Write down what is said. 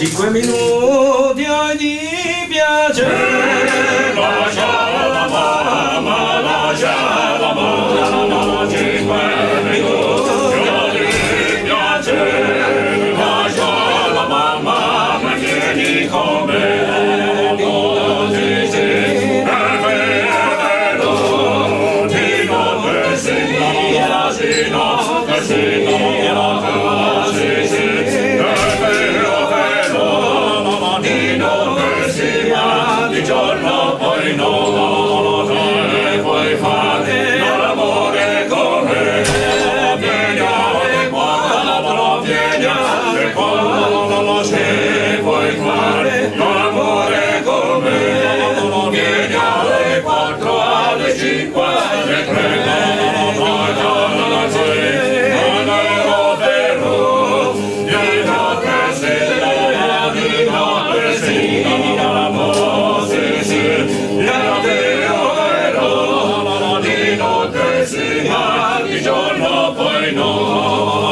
5 minuti di piacere, lascia la mamma, lascia la mamma, 5 minuti di piacere, lascia la mamma, ma vieni con me, così si vero, di non persino, sino, così si di giorno poi no, e puoi fare l'amore con me, vieni quattro, vieni quattro, se puoi fare l'amore con me, vieni alle 4, alle 5, alle 3, alle 6, alle 8, di notte sera, di notte sera, di giorno poi no.